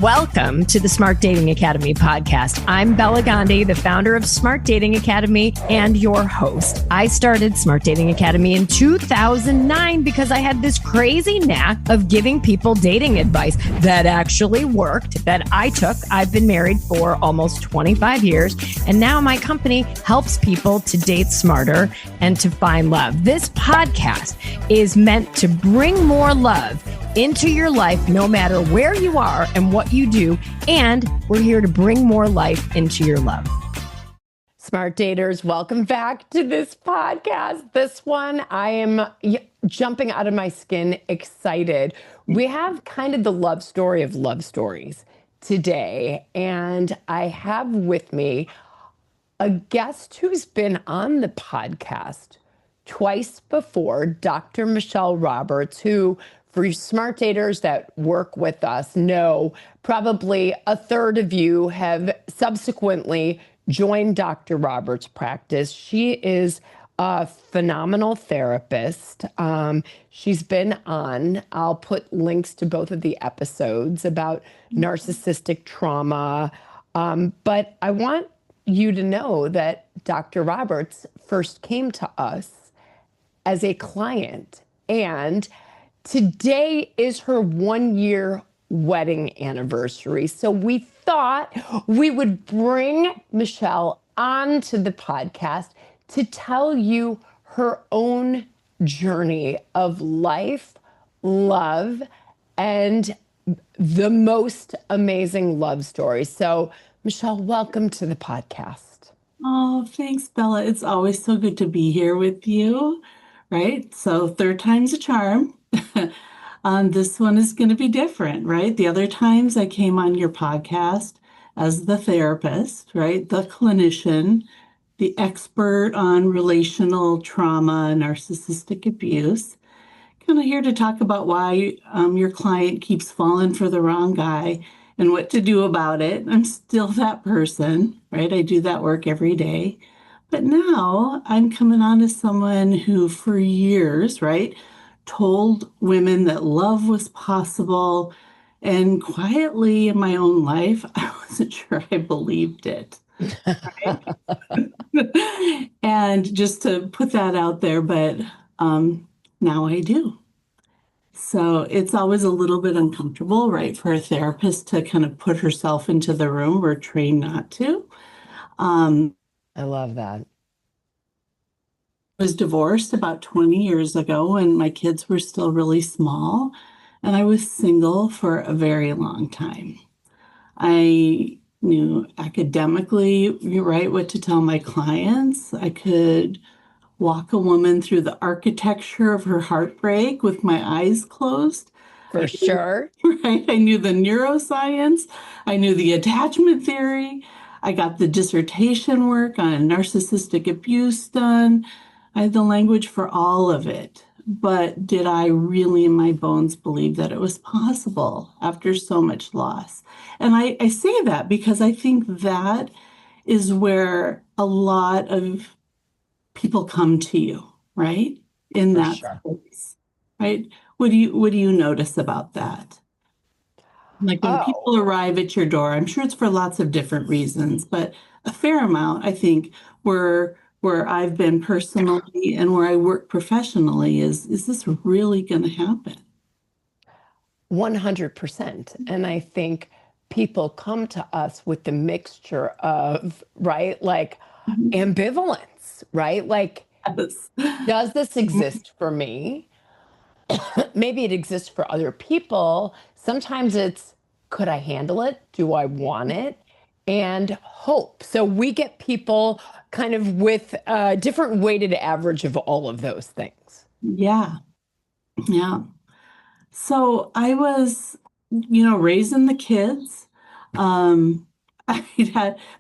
Welcome to the Smart Dating Academy podcast. I'm Bela, Gandhi, the founder of Smart Dating Academy and your host. I started Smart Dating Academy in 2009 because I had this crazy knack of giving people dating advice that actually worked, that I took. I've been married for almost 25 years, and now my company helps people to date smarter and to find love. This podcast is meant to bring more love into your life, no matter where you are and what you do. And we're here to bring more life into your love. Smart daters, welcome back to this podcast. This one, I am jumping out of my skin excited. We have kind of the love story of love stories today. And I have with me a guest who's been on the podcast twice before, Dr. Michelle Roberts, who, for smart daters that work with us, know probably a third of you have subsequently joined Dr. Roberts' practice. She is a phenomenal therapist. She's been on, I'll put links to both of the episodes about narcissistic trauma. But I want you to know that Dr. Roberts first came to us as a client, and today is her 1-year wedding anniversary. So we thought we would bring Michelle onto the podcast to tell you her own journey of life, love, and the most amazing love stories. So Michelle, welcome to the podcast. Oh, thanks, Bella. It's always so good to be here with you, right? So third time's a charm. This one is going to be different, right? The other times I came on your podcast as the therapist, right? The clinician, the expert on relational trauma, narcissistic abuse. Kind of here to talk about why your client keeps falling for the wrong guy and what to do about it. I'm still that person, right? I do that work every day. But now I'm coming on as someone who for years, right, told women that love was possible. And quietly in my own life, I wasn't sure I believed it. Right? And just to put that out there, but now I do. So it's always a little bit uncomfortable, right, for a therapist to kind of put herself into the room. We're trained not to. I love that. I was divorced about 20 years ago when my kids were still really small, and I was single for a very long time. I knew academically, right, what to tell my clients. I could walk a woman through the architecture of her heartbreak with my eyes closed. For sure. Right? I knew the neuroscience. I knew the attachment theory. I got the dissertation work on narcissistic abuse done. I had the language for all of it. But did I really in my bones believe that it was possible after so much loss? And I say that because I think that is where a lot of people come to you, right? In For that sure. space, right? What do you notice about that? Like when people arrive at your door, I'm sure it's for lots of different reasons, but a fair amount, I think, where I've been personally and where I work professionally is this really going to happen? 100%. And I think people come to us with the mixture of, right, like ambivalence, right? Like, Yes. does this exist for me? Maybe it exists for other people. Sometimes it's, could I handle it? Do I want it? And hope. So we get people kind of with a different weighted average of all of those things. Yeah. Yeah. So I was, raising the kids.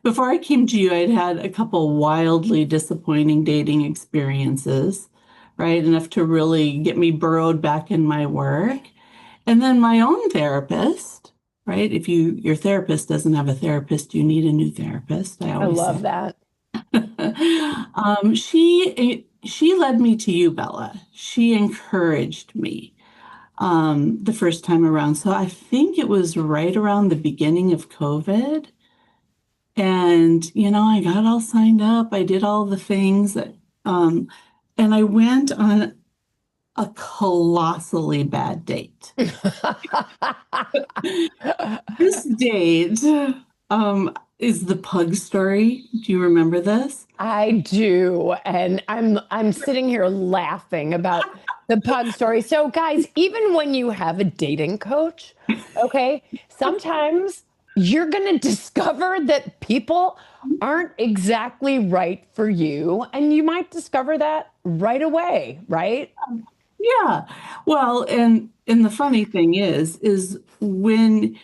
Before I came to you, I'd had a couple wildly disappointing dating experiences, right? Enough to really get me burrowed back in my work. And then my own therapist, right? If your therapist doesn't have a therapist, you need a new therapist. I always love say that. She led me to you, Bella. She encouraged me. the first time around. So I think it was right around the beginning of COVID. And, I got all signed up. I did all the things um, and I went on a colossally bad date. This date, is the pug story. Do you remember this? I do. And I'm sitting here laughing about the pug story. So guys, even when you have a dating coach, okay, sometimes you're going to discover that people aren't exactly right for you, and you might discover that right away, right? Yeah. Well, and the funny thing is when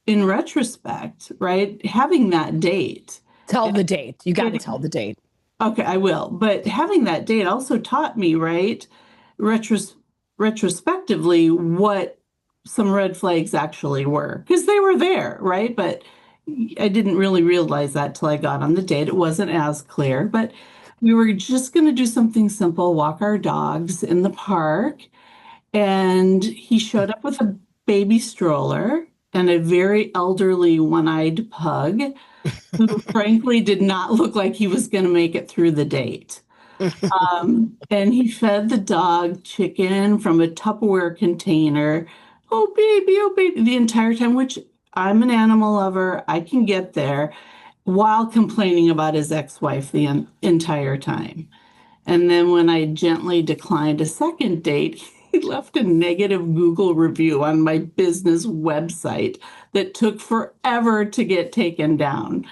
in retrospect, right, having that date Tell and the date. You got to tell getting the date. okay, I will. But having that date also taught me, right, retros retrospectively what some red flags actually were because they were there, right? But I didn't really realize that till I got on the date. It wasn't as clear, but we were just going to do something simple, walk our dogs in the park. And he showed up with a baby stroller and a very elderly one-eyed pug who frankly did not look like he was going to make it through the date. And he fed the dog chicken from a Tupperware container. Oh, baby, the entire time, which I'm an animal lover. I can get there while complaining about his ex-wife the entire time. And then when I gently declined a second date, he left a negative Google review on my business website that took forever to get taken down.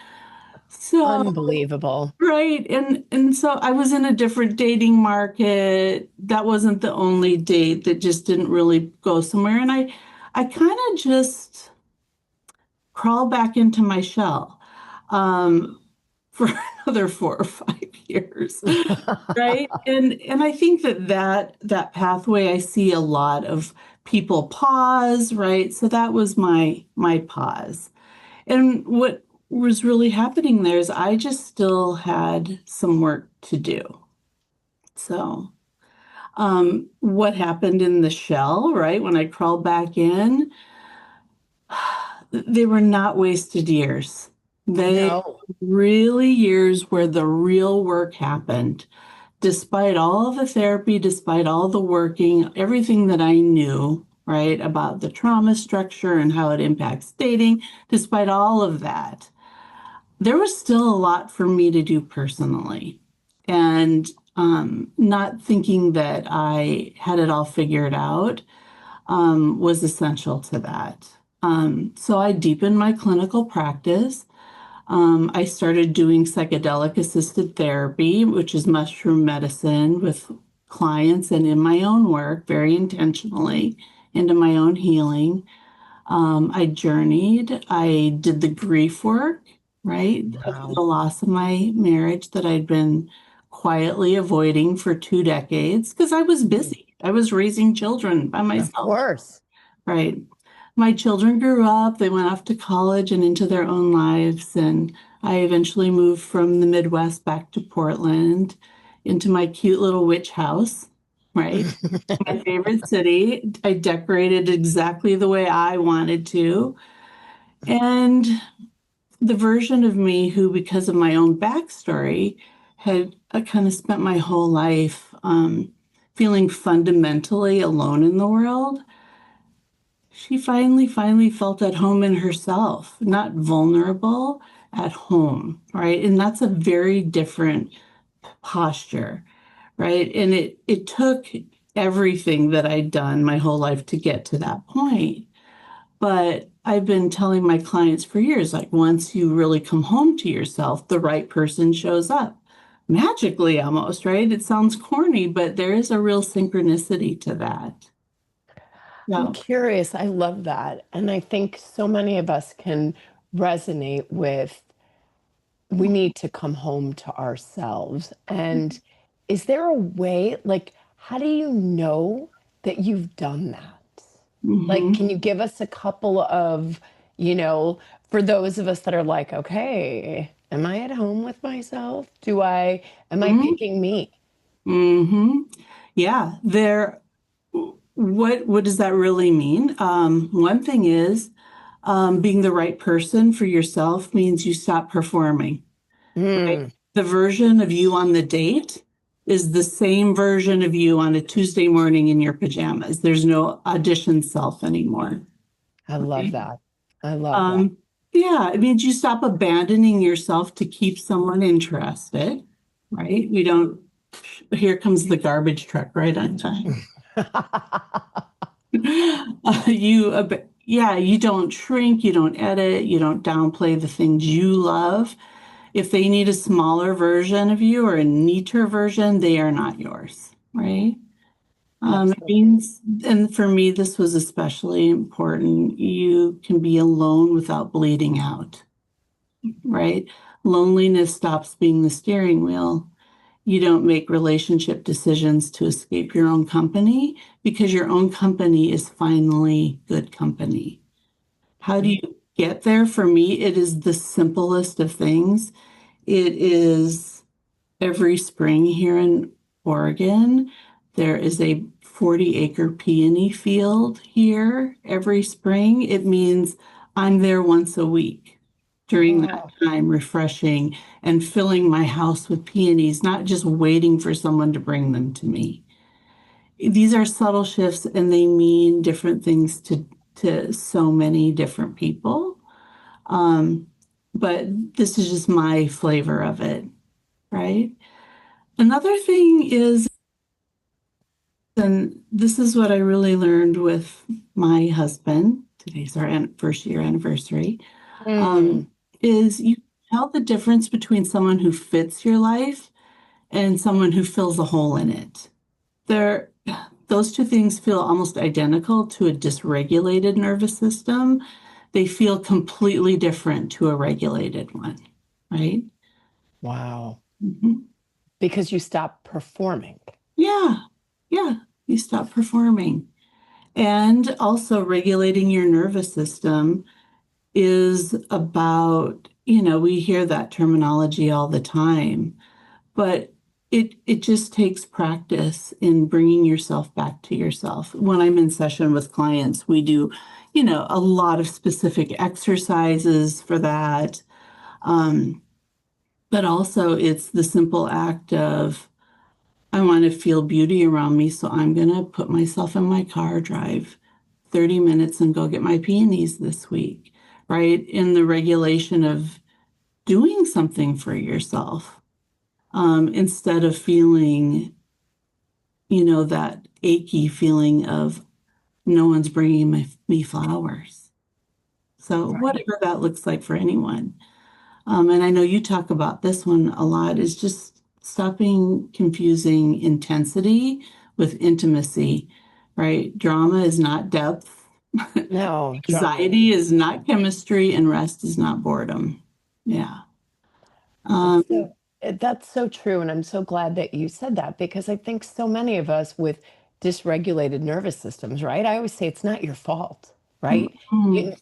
So, Unbelievable. right. And so I was in a different dating market. That wasn't the only date that just didn't really go somewhere. And I kind of just crawled back into my shell for another 4 or 5 years. Right. And I think that pathway, I see a lot of people pause, right? So that was my pause. And what was really happening there is I just still had some work to do. So what happened in the shell, right? When I crawled back in, they were not wasted years. They No. really years where the real work happened. Despite all the therapy, despite all the working, everything that I knew, right, about the trauma structure and how it impacts dating, despite all of that, there was still a lot for me to do personally. And not thinking that I had it all figured out was essential to that. So I deepened my clinical practice. I started doing psychedelic assisted therapy, which is mushroom medicine with clients and in my own work, very intentionally into my own healing. I journeyed, I did the grief work, right, of Wow. the loss of my marriage that I'd been quietly avoiding for 2 decades because I was Mm. busy. I was raising children by Of myself, course. right? My children grew up, they went off to college and into their own lives, and I eventually moved from the Midwest back to Portland into my cute little witch house, right? My favorite city. I decorated exactly the way I wanted to. And the version of me who, because of my own backstory, had kind of spent my whole life feeling fundamentally alone in the world, she finally felt at home in herself, not vulnerable, at home, right? And that's a very different posture, right? And it took everything that I'd done my whole life to get to that point. But I've been telling my clients for years, like once you really come home to yourself, the right person shows up. Magically almost, right? It sounds corny, but there is a real synchronicity to that. I'm So, curious. I love that. And I think so many of us can resonate with we need to come home to ourselves. And is there a way, like, how do you know that you've done that? Like, mhm, can you give us a couple of, you know, for those of us that are like, okay, am I at home with myself? Am I mhm, picking me? mhm. Yeah, there. what does that really mean? One thing is being the right person for yourself means you stop performing, right? Mm, The version of you on the date is the same version of you on a Tuesday morning in your pajamas. There's no audition self anymore. I love Right? that. I love that. Um, yeah, it means you stop abandoning yourself to keep someone interested, right? We don't, here comes the garbage truck right on time. Yeah, you don't shrink, you don't edit, you don't downplay the things you love. If they need a smaller version of you or a neater version, they are not yours, right? That's It means, and for me, this was especially important. You can be alone without bleeding out, right? Loneliness stops being the steering wheel. You don't make relationship decisions to escape your own company because your own company is finally good company. How do mm, you get there? For me, it is the simplest of things. It is every spring here in Oregon, there is a 40-acre peony field here every spring. It means I'm there once a week during that oh, time, refreshing and filling my house with peonies, not just waiting for someone to bring them to me. These are subtle shifts and they mean different things to so many different people. Um, but this is just my flavor of it, right? Another thing is, and this is what I really learned with my husband, today's our first year anniversary, mm, um, is you tell the difference between someone who fits your life and someone who fills a hole in it. They're, those two things feel almost identical to a dysregulated nervous system. They feel completely different to a regulated one, right? wow. Mhm. Because you stop performing. Yeah, yeah, you stop performing. And also regulating your nervous system is about, we hear that terminology all the time, but it just takes practice in bringing yourself back to yourself. When I'm in session with clients, we do, a lot of specific exercises for that. Um, but also it's the simple act of I want to feel beauty around me, so I'm going to put myself in my car, drive 30 minutes and go get my peonies this week, right? In the regulation of doing something for yourself, instead of feeling, that achy feeling of no one's bringing me flowers. So, Right. whatever that looks like for anyone. And I know you talk about this one a lot, is just stopping confusing intensity with intimacy, right? Drama is not depth, No, drama. anxiety is not chemistry, and rest is not boredom. Yeah. It's Um, that's so true, and I'm so glad that you said that because I think so many of us with dysregulated nervous systems, right? I always say it's not your fault, right? mm, You,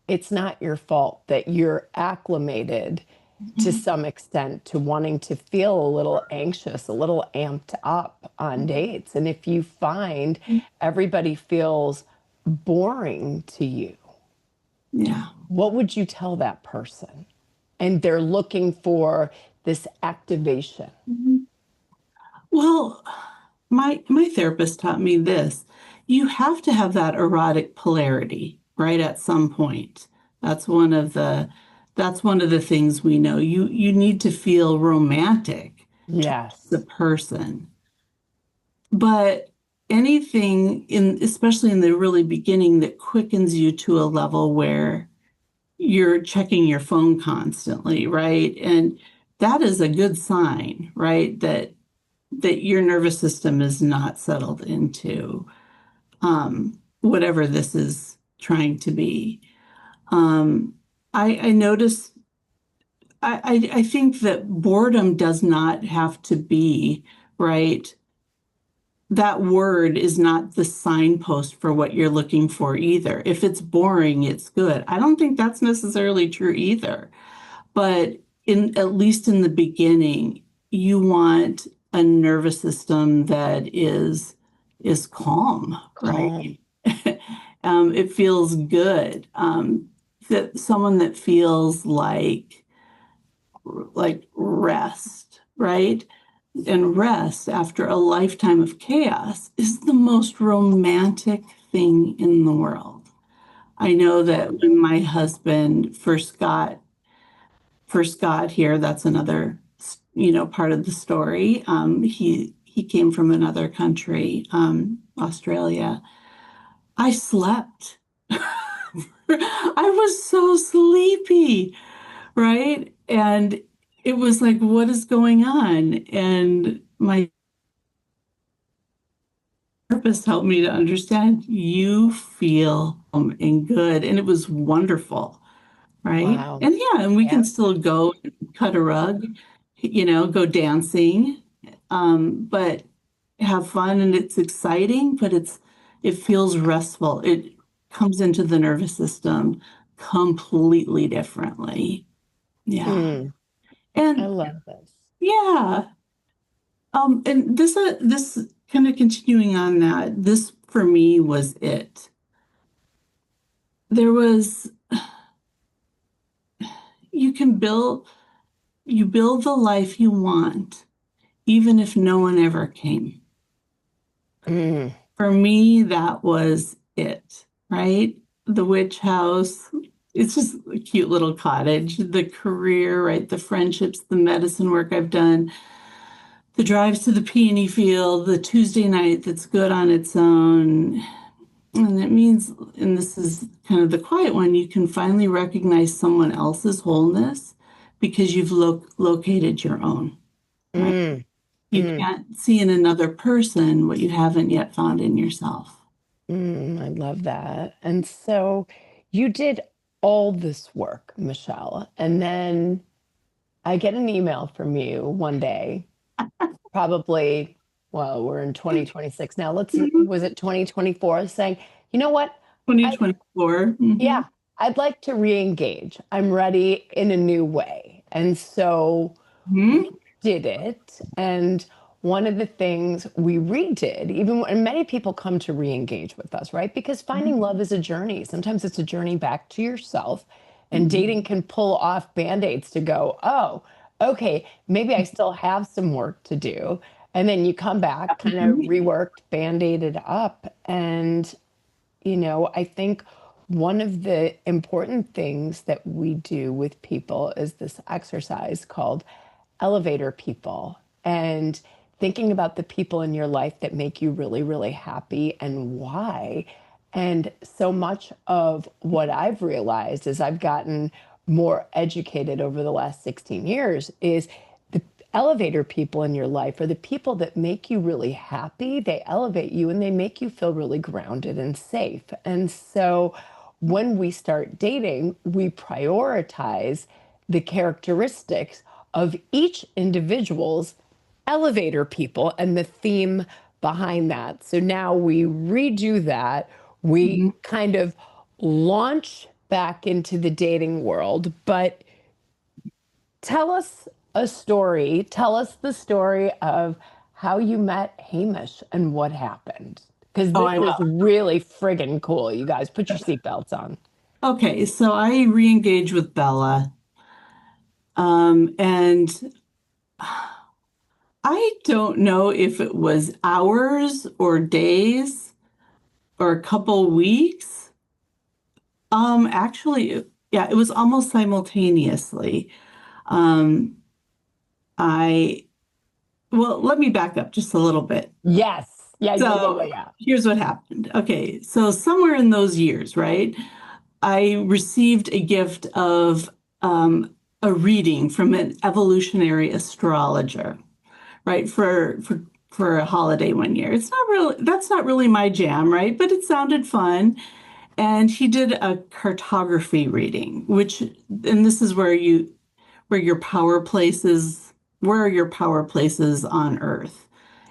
it's not your fault that you're acclimated to some extent to wanting to feel a little anxious, a little amped up on dates. And if you find everybody feels boring to you, yeah. what would you tell that person? And they're looking for this activation. Well, my therapist taught me this. You have to have that erotic polarity, right, at some point. That's one of the that's one of the things we know. You need to feel romantic towards the Yes. person. But anything in especially in the really beginning that quickens you to a level where you're checking your phone constantly, right? And that is a good sign, right? That your nervous system is not settled into whatever this is trying to be. Um, I notice, I think that boredom does not have to be, right? That word is not the signpost for what you're looking for either. If it's boring, it's good. I don't think that's necessarily true either. But in at least in the beginning, you want a nervous system that is is calm, right? Calm. It feels good. That someone that feels like rest, right? And rest after a lifetime of chaos is the most romantic thing in the world. I know that when my husband first got here, that's another part of the story. He came from another country, Australia. I slept. I was so sleepy, right? And it was like, what is going on? And my therapist helped me to understand you feel and good. And it was wonderful, right? Wow. And yeah, and we can Yeah. still go and cut a rug, go dancing, but have fun and it's exciting, but it feels restful. It comes into the nervous system completely differently. Yeah. Mm, I And love this. yeah, and this kind of continuing on that, this for me was it. There was you can build the life you want, even if no one ever came. Mm, For me, that was it, right? The witch house. It's just a cute little cottage. The career, right? The friendships, the medicine work I've done, the drives to the peony field, the Tuesday night that's good on its own. And it means, and this is kind of the quiet one, you can finally recognize someone else's wholeness because you've located your own, right? mm, You mm, can't see in another person what you haven't yet found in yourself. I love that. And so you did all this work, Michelle, and then I get an email from you one day, probably, well, we're in 2026 now. Was it 2024, saying, you know what? I, 2024. yeah, I'd like to re-engage. I'm ready in a new way. And so we Hmm. did it. And one of the things we redid, even when many people come to re-engage with us, right? Because finding love is a journey. Sometimes it's a journey back to yourself. And dating can pull off band-aids to go, oh, okay, maybe I still have some work to do. And then you come back, kind of reworked, band-aided up. And I think one of the important things that we do with people is this exercise called elevator people, and thinking about the people in your life that make you really, really happy and why. And so much of what I've realized as I've gotten more educated over the last 16 years is the elevator people in your life are the people that make you really happy. They elevate you and they make you feel really grounded and safe. And so when we start dating, we prioritize the characteristics of each individual's elevator people and the theme behind that. So now we redo that. We Hmm. kind of launch back into the dating world, but tell us a story. Tell us the story of how you met Hamish and what happened. Because Oh, this I is will. really friggin' cool. You guys, put your seatbelts on. Okay, so I re-engaged with Bella, and I don't know if it was hours or days or a couple weeks. Actually, yeah, it was almost simultaneously. Um, I Well, let me back up just a little bit. Yes. Yeah, yeah, yeah, yeah, So yeah. here's what happened. Okay, so somewhere in those years, right, I received a gift of a reading from an evolutionary astrologer, right, for a holiday one year. That's not really my jam, right? But it sounded fun. And he did a cartography reading, and this is where your power places, where are your power places on Earth,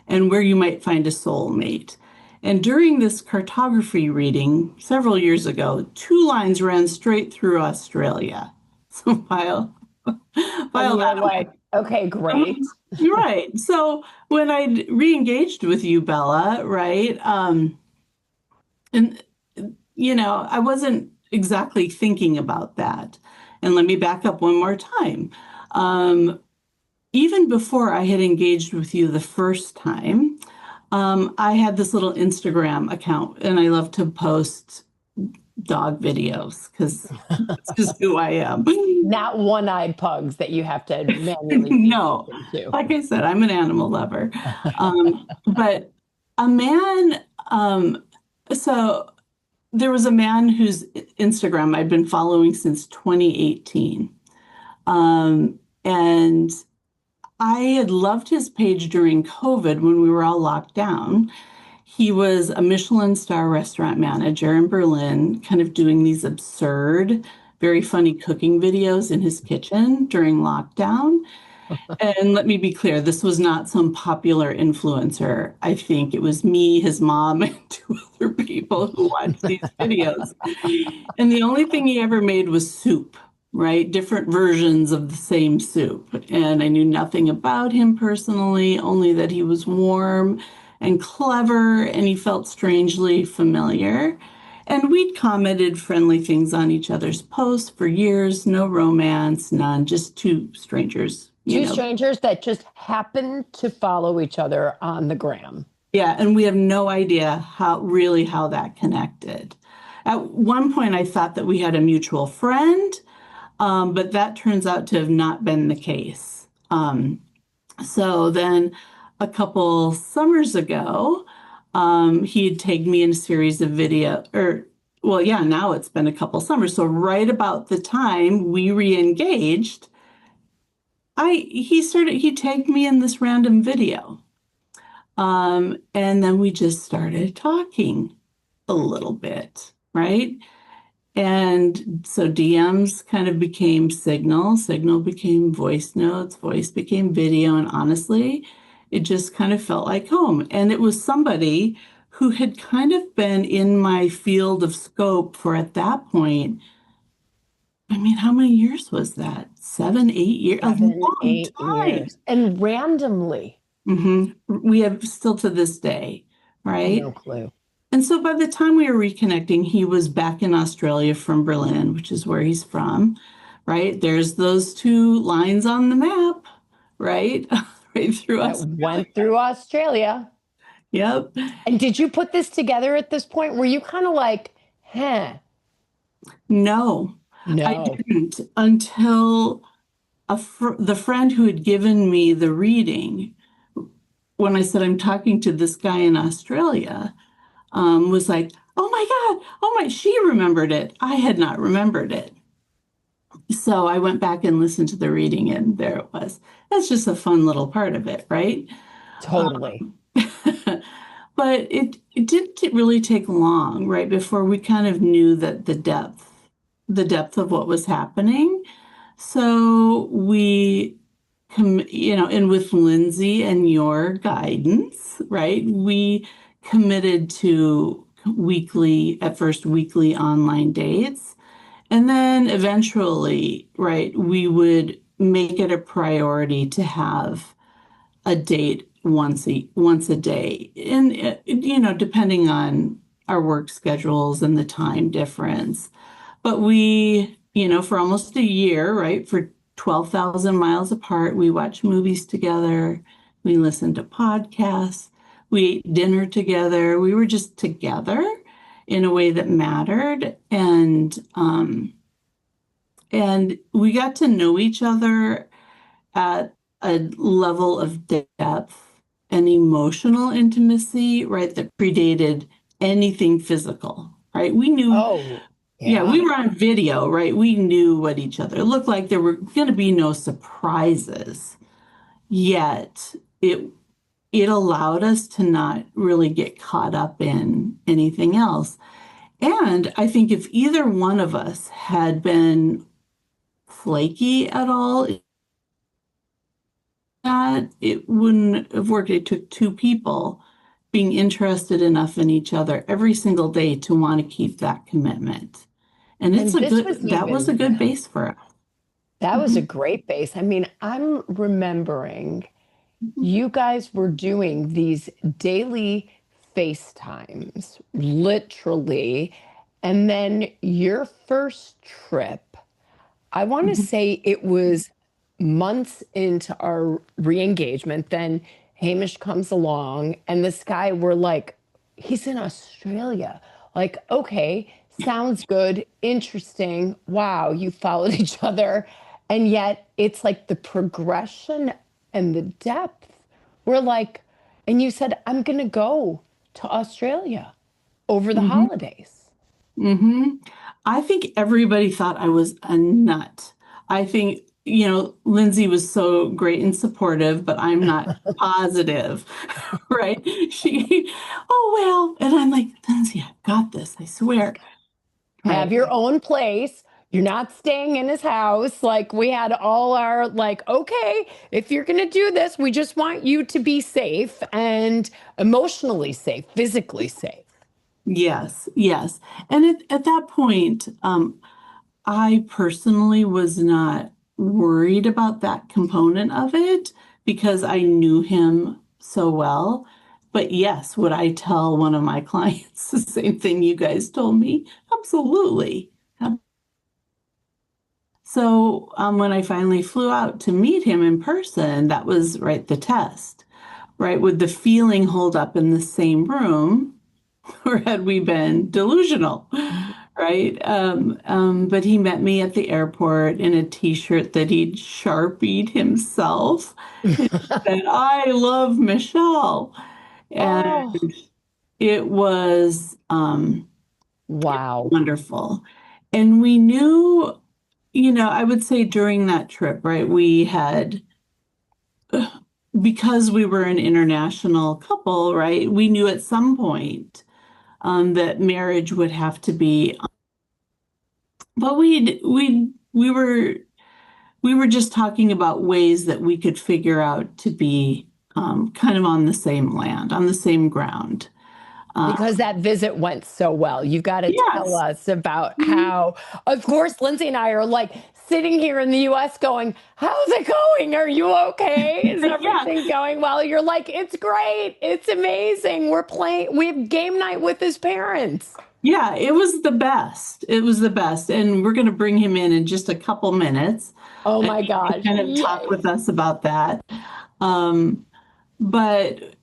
and where you might find a soulmate. And during this cartography reading several years ago, two lines ran straight through Australia. So file And file you're that like, away. Okay, great. You're right. So when I re-engaged with you, Bella, right? And I wasn't exactly thinking about that. And let me back up one more time. Um, Even before I had engaged with you the first time, I had this little Instagram account, and I love to post dog videos because it's just who I am. Not one-eyed pugs that you have to manually pay No, attention to. like I said, I'm an animal lover. But a man, so there was a man whose Instagram I'd been following since 2018. And I had loved his page during COVID when we were all locked down. He was a Michelin star restaurant manager in Berlin, kind of doing these absurd, very funny cooking videos in his kitchen during lockdown. And let me be clear, this was not some popular influencer. I think it was me, his mom, and two other people who watched these videos. And the only thing he ever made was soup, right? Different versions of the same soup. And I knew nothing about him personally, only that he was warm and clever and he felt strangely familiar. And we'd commented friendly things on each other's posts for years, no romance, none, just two strangers, Two strangers that just happen to follow each other on the gram. Yeah, and we have no idea how that connected. At one point, I thought that we had a mutual friend, but that turns out to have not been the case. So then a couple summers ago, he'd tagged me in a series of video, well, yeah, now it's been a couple summers. So right about the time we re-engaged, he tagged me in this random video. And then we just started talking a little bit, right? And so DMs kind of became signal became voice notes, voice became video. And honestly, it just kind of felt like home. And it was somebody who had kind of been in my field of scope for at that point. I mean, how many years was that? 7, 8 years, a 7, long 8 years. time. And randomly. We have still to this day, right? No clue. And so by the time we were reconnecting, he was back in Australia from Berlin, which is where he's from, right? There's those two lines on the map, right? Right through That Australia. went through Australia. Yep. And did you put this together at this point? Were you kind of like, huh? No, I No. didn't until the friend who had given me the reading, when I said, I'm talking to this guy in Australia, was like, oh my God, oh my, she remembered it. I had not remembered it. So I went back and listened to the reading, and there it was. That's just a fun little part of it, right? Totally. But it didn't really take long, right, before we kind of knew that the depth of what was happening. So and with Lindsay and your guidance, right, we committed to at first weekly online dates. And then eventually, right, we would make it a priority to have a date once a day. And, depending on our work schedules and the time difference. But for almost a year, right, for 12,000 miles apart, we watched movies together. We listened to podcasts. We ate dinner together. We were just together in a way that mattered. And we got to know each other at a level of depth and emotional intimacy, right, that predated anything physical, right? We knew, Oh, yeah, we were on video, right? We knew what each other looked like. There were going to be no surprises, yet it allowed us to not really get caught up in anything else. And I think if either one of us had been flaky at all, that it wouldn't have worked. It took two people being interested enough in each other every single day to want to keep that commitment. And that was a good base for us. That was a Mhm, great base. I mean, I'm remembering mhm, you guys were doing these daily FaceTimes, literally. And then your first trip, I want to mhm. say it was months into our re-engagement. Then Hamish comes along, and this guy, we're like, he's in Australia. Like, okay, sounds good, interesting. Wow, you followed each other. And yet it's like the progression and the depth. We're like, and you said, I'm going to go to Australia over the Mhm. holidays. Hmm. I think everybody thought I was a nut. I think, Lindsay was so great and supportive, but I'm not positive, right? Oh, well. And I'm like, Lindsay, I've got this, I swear. Have Right. your own place. You're not staying in his house. Like we had all our like, okay, if you're going to do this, we just want you to be safe and emotionally safe, physically safe. Yes, yes. And at that point, I personally was not worried about that component of it because I knew him so well. But yes, would I tell one of my clients the same thing you guys told me? Absolutely. So when I finally flew out to meet him in person, that was right the test, right? Would the feeling hold up in the same room, or had we been delusional? Right. But he met me at the airport in a t-shirt that he'd sharpied himself and said, I love Michelle. And Oh, it was wow. wonderful. And we knew, I would say during that trip, right, we had, because we were an international couple, right, we knew at some point that marriage would have to be, but we were just talking about ways that we could figure out to be kind of on the same land, on the same ground. Uh, Because that visit went so well. You got to tell yes. us about how, of course, Lindsay and I are like sitting here in the US going, how's it going? Are you okay? Is Yeah. everything going well? You're like, it's great. It's amazing. We're playing, we have game night with his parents. Yeah, it was the best. It was the best. And we're going to bring him in just a couple minutes Oh and my he can gosh. kind of talk Yay. with us about that. Um, but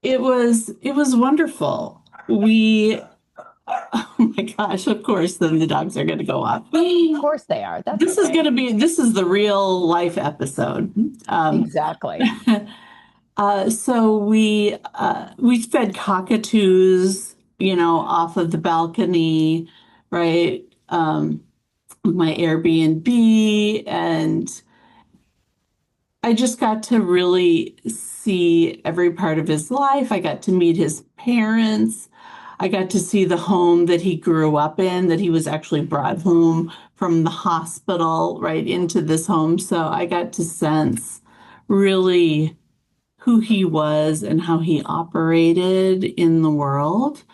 it was wonderful. Oh my gosh, of course, then the dogs are going to go off. Of course they are. That's okay. This is the real life episode. Exactly. So we fed cockatoos, off of the balcony, right? My Airbnb, and I just got to really see every part of his life. I got to meet his parents. I got to see the home that he grew up in, that he was actually brought home from the hospital right into this home. So I got to sense really who he was and how he operated in the world.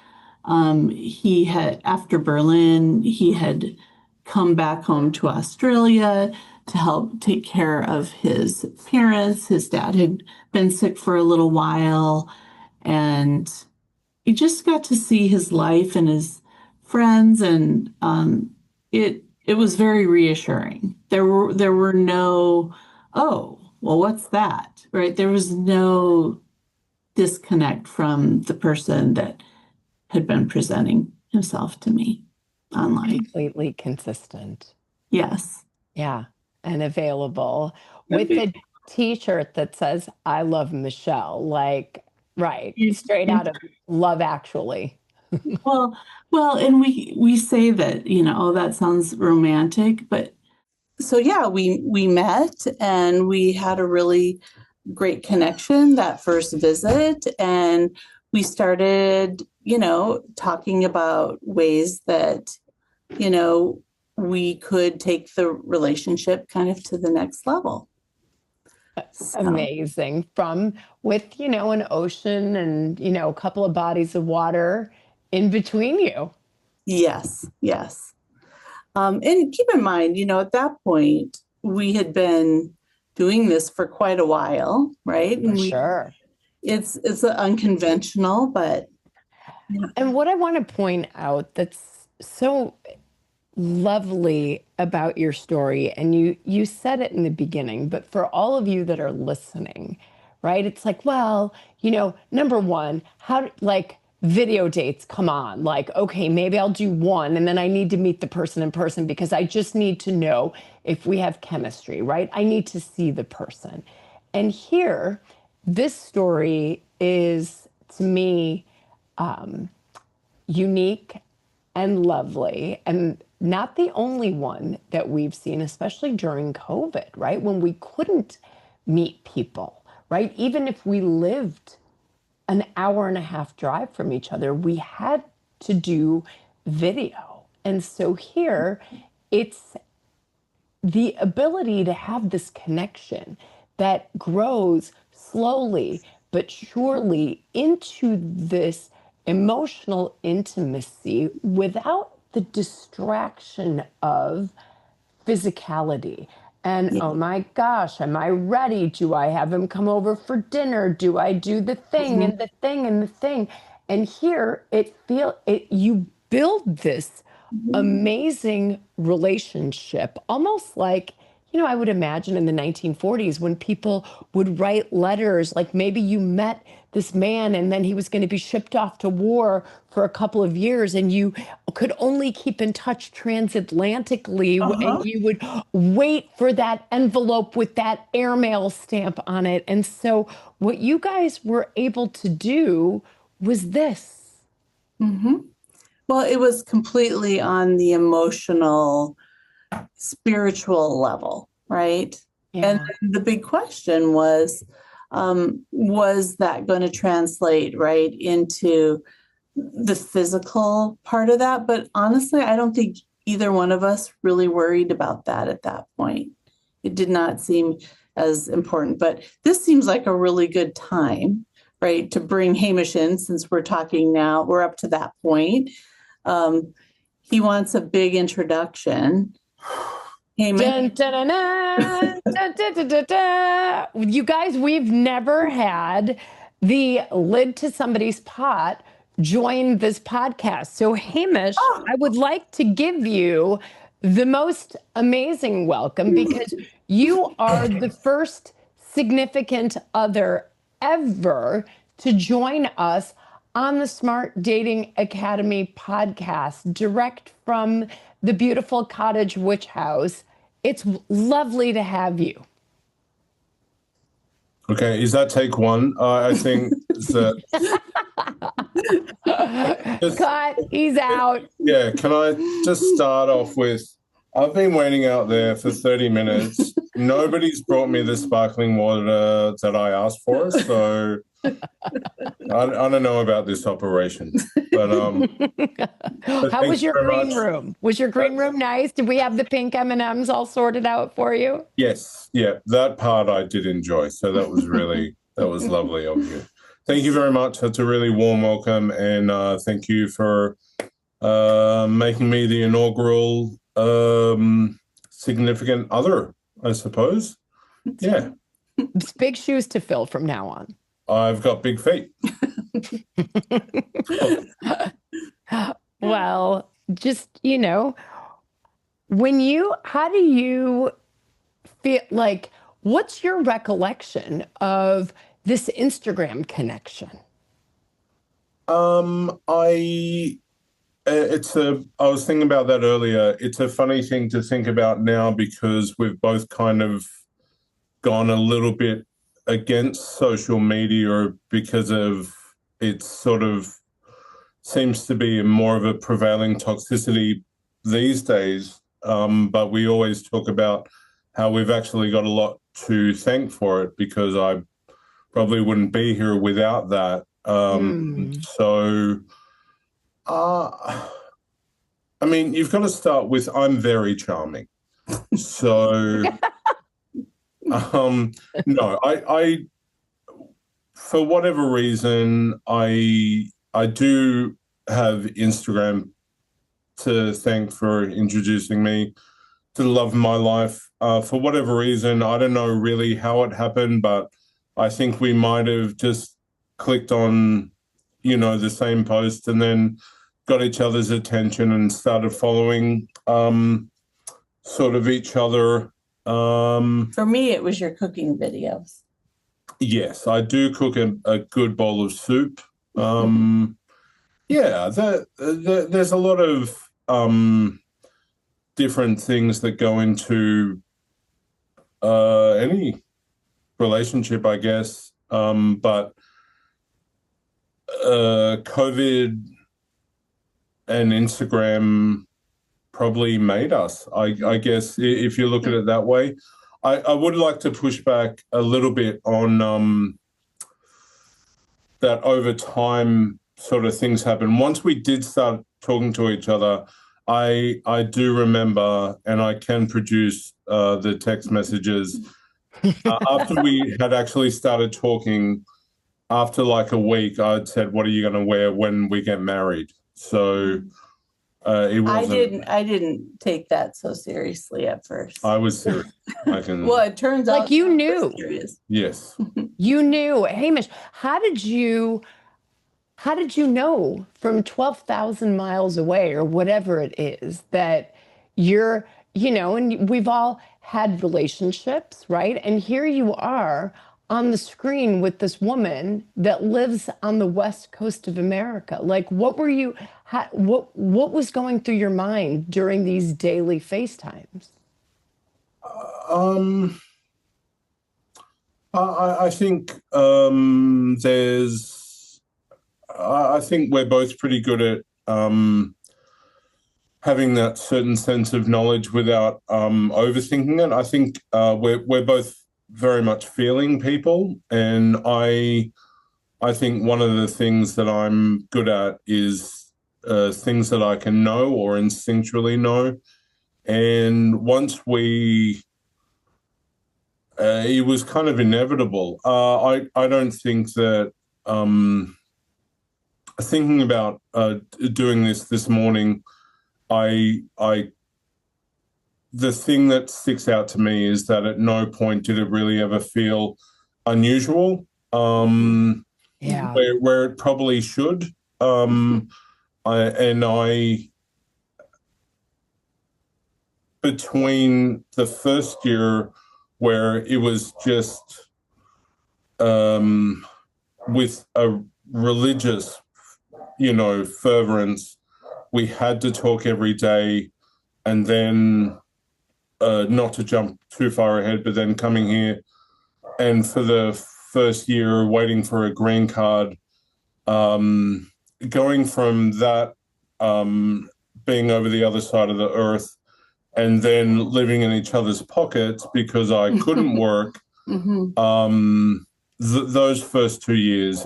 He had, after Berlin, he had come back home to Australia to help take care of his parents. His dad had been sick for a little while, and you just got to see his life and his friends, and it was very reassuring. There were no, oh, well, what's that? Right? There was no disconnect from the person that had been presenting himself to me online. Completely consistent. Yes. Yeah. And available with a t-shirt that says, I love Michelle. Like, right. Straight out of Love Actually. Well, well, and we say that, oh, that sounds romantic, but so yeah, we met and we had a really great connection that first visit, and we started, talking about ways that, you know, we could take the relationship kind of to the next level. So, Amazing. From with, an ocean and, a couple of bodies of water in between you. yes, yes. And keep in mind, at that point, we had been doing this for quite a while, right? For sure. It's unconventional, but yeah. And what I want to point out that's so lovely about your story, and you said it in the beginning, but for all of you that are listening, right? It's like, well, number one, like video dates, come on. Like, okay, maybe I'll do one and then I need to meet the person in person because I just need to know if we have chemistry, right? I need to see the person. And here, this story is, to me, unique and lovely, and not the only one that we've seen, especially during COVID, right? When we couldn't meet people, right? Even if we lived an hour and a half drive from each other, we had to do video. And so here, it's the ability to have this connection that grows slowly but surely into this emotional intimacy without the distraction of physicality. And oh my gosh, am I ready? Do I have him come over for dinner? Do I do the thing and the thing and the thing? And here you build this amazing relationship, almost like, I would imagine in the 1940s when people would write letters, like maybe you met this man and then he was going to be shipped off to war for a couple of years and you could only keep in touch transatlantically, and you would wait for that envelope with that airmail stamp on it. And so what you guys were able to do was this. Mm-hmm. Well, it was completely on the emotional, spiritual level, right? Yeah. And the big question was that going to translate right into the physical part of that? But honestly, I don't think either one of us really worried about that at that point. It did not seem as important, but this seems like a really good time, right, to bring Hamish in, since we're talking now, we're up to that point. He wants a big introduction. Dun, dun, dun, dun, dun, dun, dun, dun, dun. You guys, we've never had the lid to somebody's pot join this podcast. So Hamish, I would like to give you the most amazing welcome because you are the first significant other ever to join us on the Smart Dating Academy podcast, direct from the beautiful Cottage Witch House. It's lovely to have you. Okay, is that take one? I think that. Cut, he's out. Yeah, can I just start off with, I've been waiting out there for 30 minutes. Nobody's brought me the sparkling water that I asked for, so I don't know about this operation. But how was your green room? Was your green room nice? Did we have the pink M&Ms all sorted out for you? Yes, yeah, that part I did enjoy. So that was lovely of you. Thank you very much. That's a really warm welcome, and thank you for making me the inaugural significant other, I suppose. Yeah. It's big shoes to fill from now on. I've got big feet. Well, just, how do you feel like, what's your recollection of this Instagram connection? I was thinking about that earlier. It's a funny thing to think about now because we've both kind of gone a little bit against social media because of it sort of seems to be more of a prevailing toxicity these days. But we always talk about how we've actually got a lot to thank for it because I probably wouldn't be here without that. So, I mean, you've got to start with, I'm very charming. So, no, I, for whatever reason, I do have Instagram to thank for introducing me the love of my life. For whatever reason, I don't know really how it happened, but I think we might have just clicked on, the same post and then got each other's attention and started following sort of each other. For me, it was your cooking videos. Yes, I do cook a good bowl of soup. Yeah, there's a lot of different things that go into any relationship, I guess. But COVID and Instagram probably made us, I guess, if you look at it that way. I would like to push back a little bit on that over time sort of things happen. Once we did start talking to each other, I do remember, and I can produce the text messages after we had actually started talking. After like a week, I'd said, "What are you going to wear when we get married?" So it wasn't. I didn't take that so seriously at first. I was serious. Well, it turns out like you knew. Yes. You knew. Hamish, how did you know from 12,000 miles away or whatever it is that you're, and we've all had relationships, right? And here you are on the screen with this woman that lives on the West Coast of America. Like, what was going through your mind during these daily FaceTimes? I think I think we're both pretty good at having that certain sense of knowledge without overthinking it. I think we're both very much feeling people, and I think one of the things that I'm good at is things that I can know or instinctually know. And once it was kind of inevitable. I don't think that thinking about doing this morning, the thing that sticks out to me is that at no point did it really ever feel unusual. Yeah. Where it probably should. Between the first year where it was just with a religious, fervence, we had to talk every day, and then not to jump too far ahead, but then coming here and for the first year waiting for a green card, going from that being over the other side of the earth and then living in each other's pockets because I couldn't work. Those first 2 years,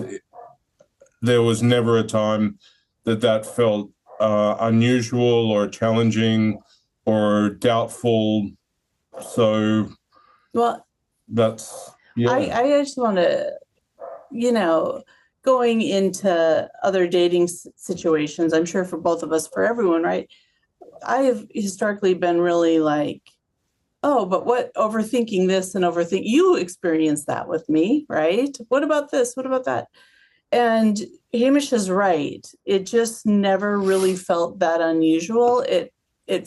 there was never a time that felt unusual or challenging or doubtful. So, well, that's, I just want to, going into other dating situations, I'm sure for both of us, for everyone, right? I have historically been really like, oh, but what, overthinking this and overthink. You experienced that with me, right? What about this? What about that? And Hamish is right. It just never really felt that unusual. It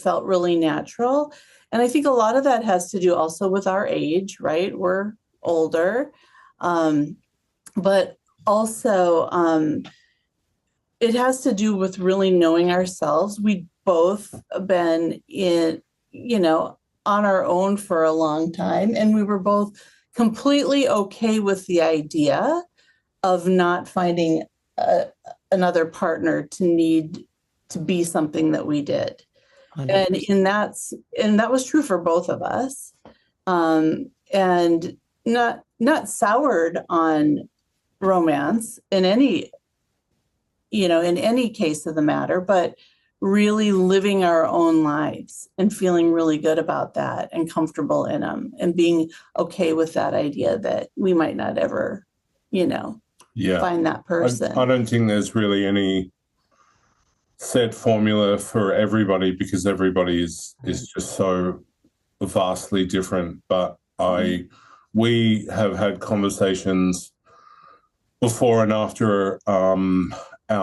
felt really natural. And I think a lot of that has to do also with our age, right? We're older. But also it has to do with really knowing ourselves. We both been in, on our own for a long time. And we were both completely okay with the idea of not finding another partner to need to be something that we did. 100%. And that was true for both of us. And not soured on romance in any case of the matter, but really living our own lives and feeling really good about that and comfortable in them and being okay with that idea that we might not ever, find that person. I don't think there's really any set formula for everybody because everybody is just so vastly different, but we have had conversations before and after our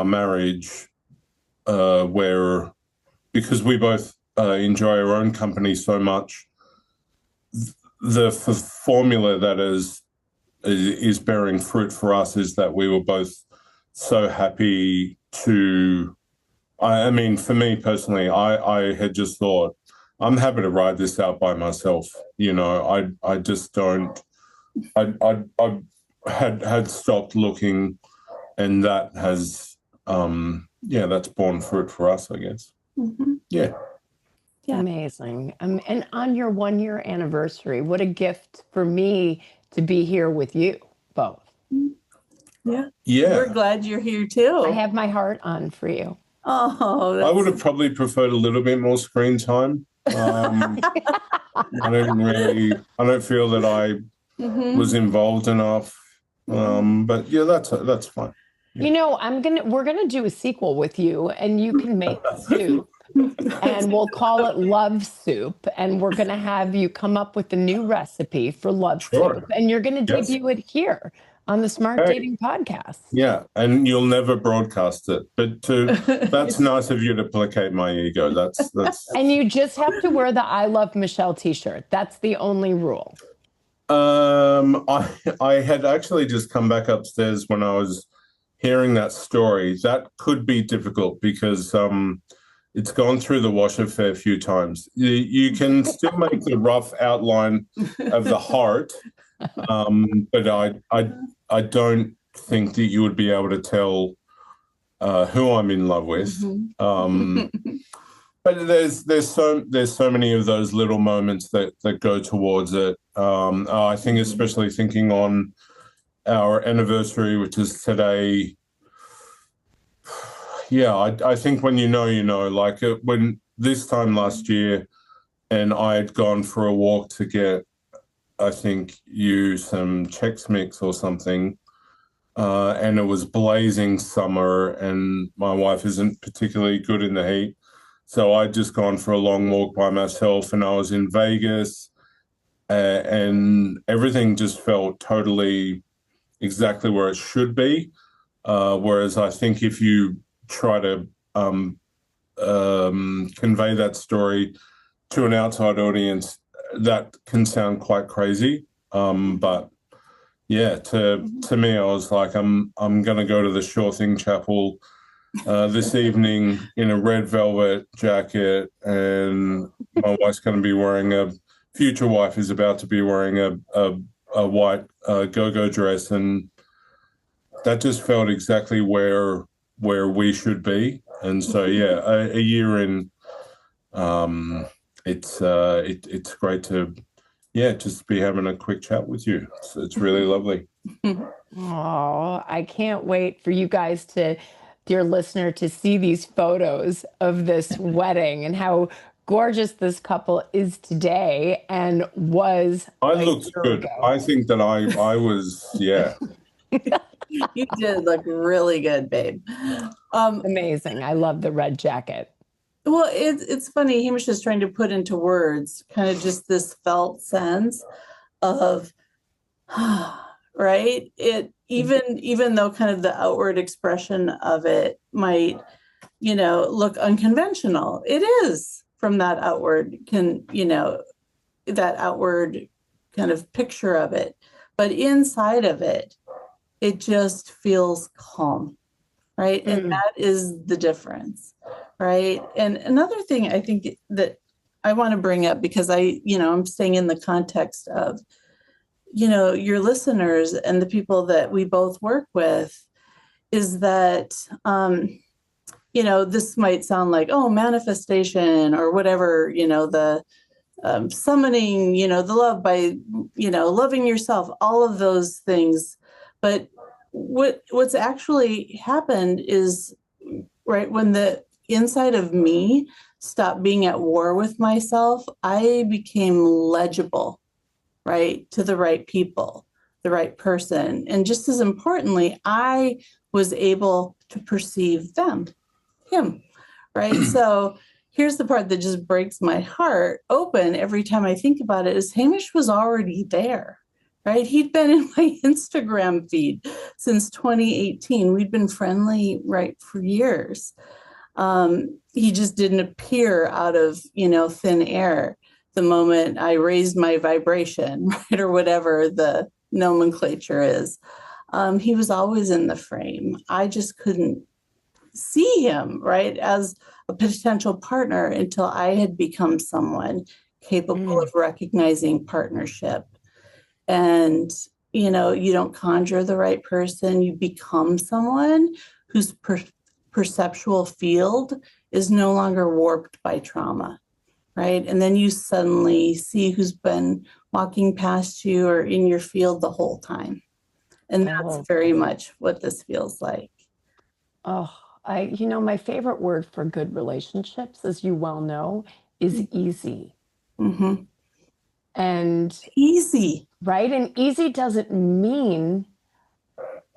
marriage where, because we both enjoy our own company so much, the formula that is bearing fruit for us is that we were both so happy to, I mean, for me personally, I had just thought, I'm happy to ride this out by myself. You know, I just don't, I had stopped looking, and that has, that's borne fruit for us, I guess. Mm-hmm. Yeah. Yeah. Amazing. And on your 1-year anniversary, what a gift for me to be here with you both. Yeah. Yeah. We're glad you're here too. I have my heart on for you. Oh, I would have probably preferred a little bit more screen time. I don't feel that I was involved enough. But yeah, that's fine. Yeah. You know, we're gonna do a sequel with you, and you can make soup, and we'll call it Love Soup, and we're gonna have you come up with a new recipe for Love Sure. Soup, and you're gonna Yes. debut it here on the Smart Dating Podcast. Yeah, and you'll never broadcast it, but that's nice of you to placate my ego. That's And you just have to wear the I Love Michelle t-shirt. That's the only rule. I had actually just come back upstairs when I was hearing that story. That could be difficult because it's gone through the wash a fair few times. You can still make the rough outline of the heart, but I don't think that you would be able to tell who I'm in love with. But there's so many of those little moments that go towards it. I think especially thinking on our anniversary, which is today. Yeah, I think when you know, like when this time last year, and I had gone for a walk to get, I think, you some Chex Mix or something, and it was blazing summer, and my wife isn't particularly good in the heat. So I'd just gone for a long walk by myself, and I was in Vegas, and everything just felt totally exactly where it should be. Whereas I think if you try to convey that story to an outside audience, that can sound quite crazy. But yeah, to me, I was like, I'm going to go to the Sure Thing Chapel this evening in a red velvet jacket, and my wife's going to be wearing future wife is about to be wearing a white go-go dress, and that just felt exactly where we should be. And so yeah, a year in, it's great to just be having a quick chat with you. It's really lovely. Oh, I can't wait for you guys to, dear listener, to see these photos of this wedding and how gorgeous this couple is today and was. I looked good. Ago. I think that I was, yeah. You did look really good, babe. Amazing. I love the red jacket. Well, it's funny. Hamish is trying to put into words kind of just this felt sense of, right? Even though kind of the outward expression of it might, look unconventional, it is from that outward that outward kind of picture of it. But inside of it, it just feels calm, right? And that is the difference, right? And another thing I think that I want to bring up, because I'm staying in the context of, your listeners and the people that we both work with, is that, this might sound like, oh, manifestation or whatever, the summoning, the love by, loving yourself, all of those things. But what's actually happened is, right, when the inside of me stopped being at war with myself, I became legible, right, to the right people, the right person. And just as importantly, I was able to perceive him, right? So, here's the part that just breaks my heart open every time I think about it, is Hamish was already there, right? He'd been in my Instagram feed since 2018. We'd been friendly, right, for years. He just didn't appear out of, thin air the moment I raised my vibration, right, or whatever the nomenclature is. He was always in the frame. I just couldn't see him, right, as a potential partner until I had become someone capable of recognizing partnership. And, you don't conjure the right person. You become someone whose perceptual field is no longer warped by trauma, right? And then you suddenly see who's been walking past you or in your field the whole time. And that's very much what this feels like. Oh, my favorite word for good relationships, as you well know, is easy. Mm-hmm. And easy, right? And easy doesn't mean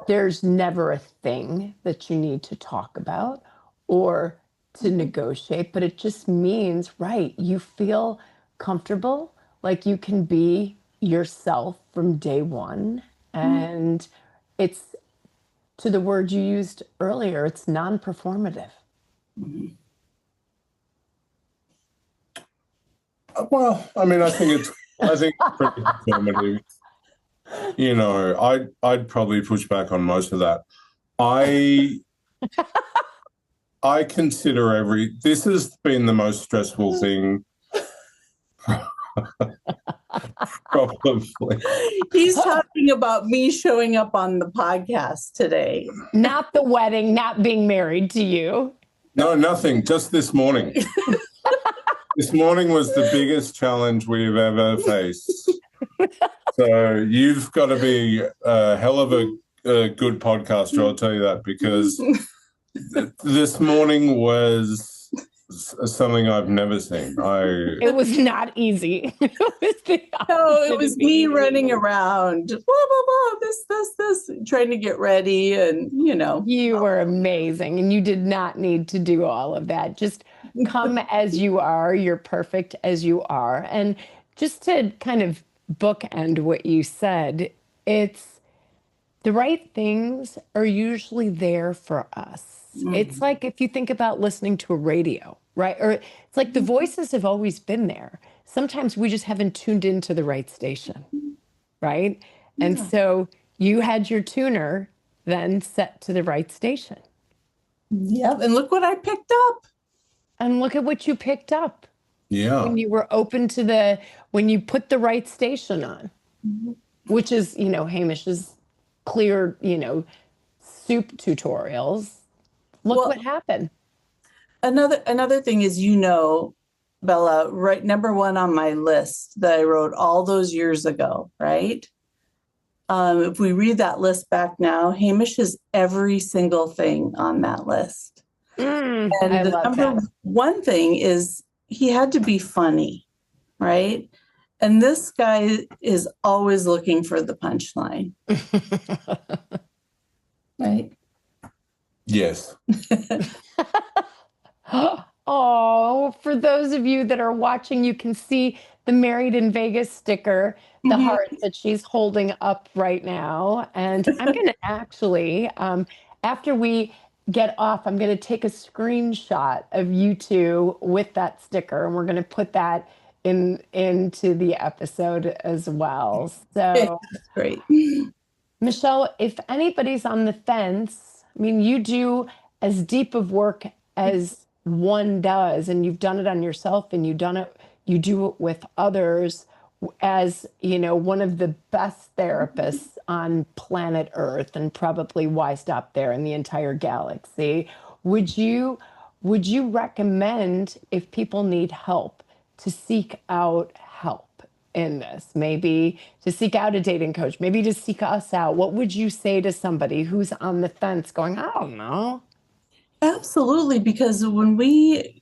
there's never a thing that you need to talk about or to negotiate, but it just means, right, you feel comfortable, like you can be yourself from day one. And it's, to the word you used earlier, it's non-performative. Well, I mean, I think it's pretty performative. I'd probably push back on most of that. I consider this has been the most stressful thing. Probably. He's talking about me showing up on the podcast today. Not the wedding, not being married to you. No, nothing. Just this morning. This morning was the biggest challenge we've ever faced. So you've got to be a hell of a good podcaster, I'll tell you that, because this morning was something I've never seen. It was not easy. It was me running around, blah, blah, blah, this, trying to get ready. And, You were amazing. And you did not need to do all of that. Just come as you are. You're perfect as you are. And just to kind of bookend what you said, it's the right things are usually there for us. It's like if you think about listening to a radio, right? Or it's like the voices have always been there. Sometimes we just haven't tuned into the right station, right? And so you had your tuner then set to the right station. Yep. And look what I picked up. And look at what you picked up. Yeah. When you were open to when you put the right station on, which is, Hamish's clear, soup tutorials. Look what happened. Another thing is, Bella, right, number one on my list that I wrote all those years ago, right? If we read that list back now, Hamish is every single thing on that list. And the number one thing is he had to be funny, right? And this guy is always looking for the punchline. Right? Yes. Oh, for those of you that are watching, you can see the Married in Vegas sticker, the heart that she's holding up right now. And I'm going to actually, after we get off, I'm going to take a screenshot of you two with that sticker, and we're going to put that into the episode as well. So that's great. Michelle, if anybody's on the fence, I mean, you do as deep of work as one does, and you've done it on yourself, and you do it with others as, one of the best therapists on planet Earth, and probably why stop there in the entire galaxy. Would you recommend, if people need help, to seek out help in this? Maybe to seek out a dating coach, maybe to seek us out. What would you say to somebody who's on the fence going, I don't know? Absolutely, because when we've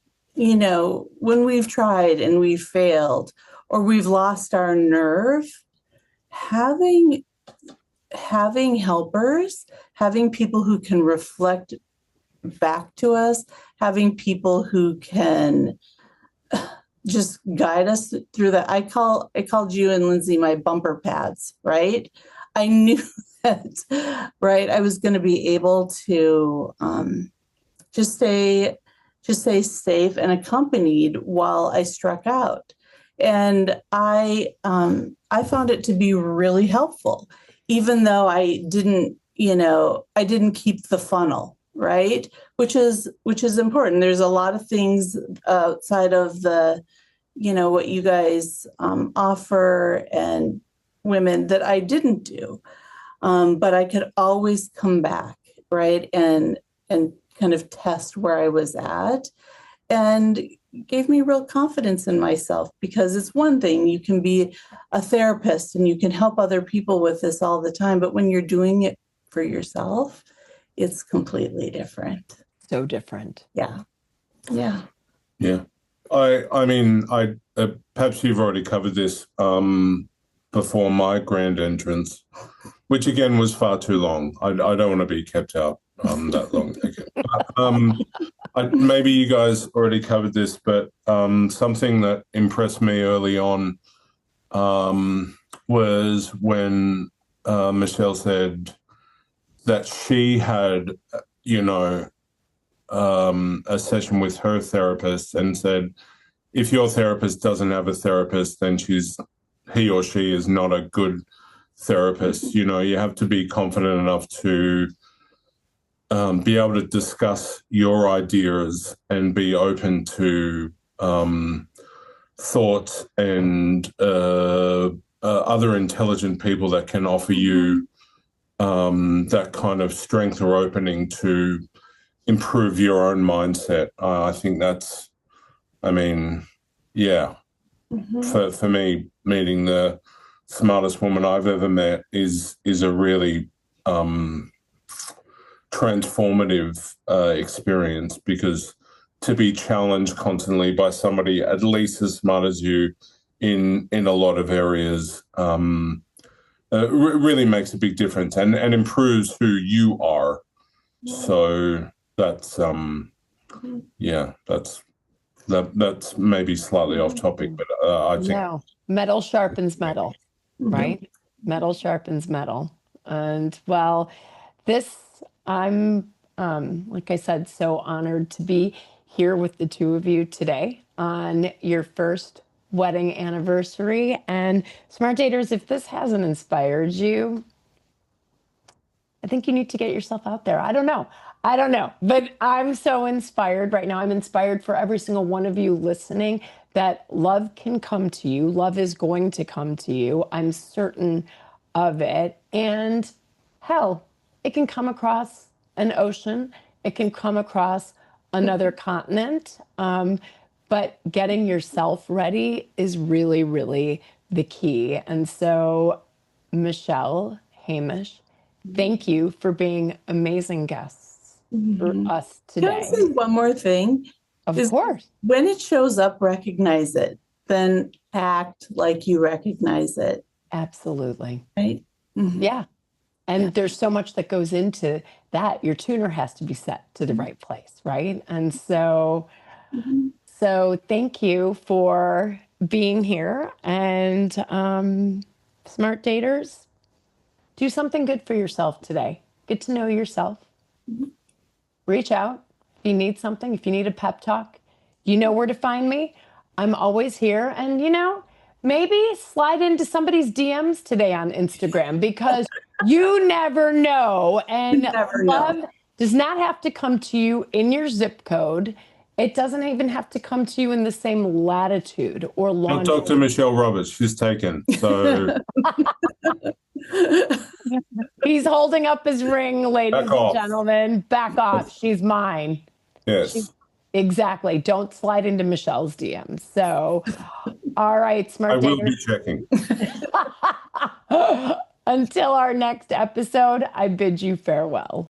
tried and we've failed or we've lost our nerve, having helpers, having people who can reflect back to us, having people who can just guide us through that. I called you and Lindsay my bumper pads, right? I knew that, right? I was going to be able to just stay safe and accompanied while I struck out. And I found it to be really helpful, even though I didn't keep the funnel, right? Which is important. There's a lot of things outside of the, what you guys offer and women that I didn't do. But I could always come back, right? And kind of test where I was at, and gave me real confidence in myself, because it's one thing, you can be a therapist and you can help other people with this all the time, but when you're doing it for yourself, it's completely different. So different. Yeah. I mean, perhaps you've already covered this before my grand entrance, which again was far too long. I don't want to be kept out that long again. Maybe you guys already covered this, but something that impressed me early on was when Michelle said that she had, a session with her therapist and said, if your therapist doesn't have a therapist, then he or she is not a good therapist. You have to be confident enough to be able to discuss your ideas and be open to thoughts and other intelligent people that can offer you that kind of strength or opening to improve your own mindset. I think that's, for me, meeting the smartest woman I've ever met is a really transformative experience, because to be challenged constantly by somebody at least as smart as you in a lot of areas really makes a big difference and improves who you are. So that's that's maybe slightly off topic, but I think metal sharpens metal, right? Metal sharpens metal. And I'm like I said, so honored to be here with the two of you today on your first wedding anniversary. And Smart Daters, if this hasn't inspired you, I think you need to get yourself out there. I don't know, but I'm so inspired right now. I'm inspired for every single one of you listening that love can come to you. Love is going to come to you. I'm certain of it. And hell, it can come across an ocean. It can come across another continent. But getting yourself ready is really, really the key. And so, Michelle, Hamish, thank you for being amazing guests for us today. Can I say one more thing? Of course. When it shows up, recognize it. Then act like you recognize it. Absolutely. Right? Mm-hmm. Yeah. And there's so much that goes into that. Your tuner has to be set to the right place, right? And so, so thank you for being here. And Smart Daters, do something good for yourself today. Get to know yourself. Reach out if you need something, if you need a pep talk. You know where to find me. I'm always here. And, maybe slide into somebody's DMs today on Instagram, because you never know. And love does not have to come to you in your zip code. It doesn't even have to come to you in the same latitude or longitude. Not Dr. Michelle Roberts. She's taken. So he's holding up his ring, ladies and gentlemen. Back off. She's mine. Yes. Exactly. Don't slide into Michelle's DMs. So, all right, Smart Daters. I will be checking. Until our next episode, I bid you farewell.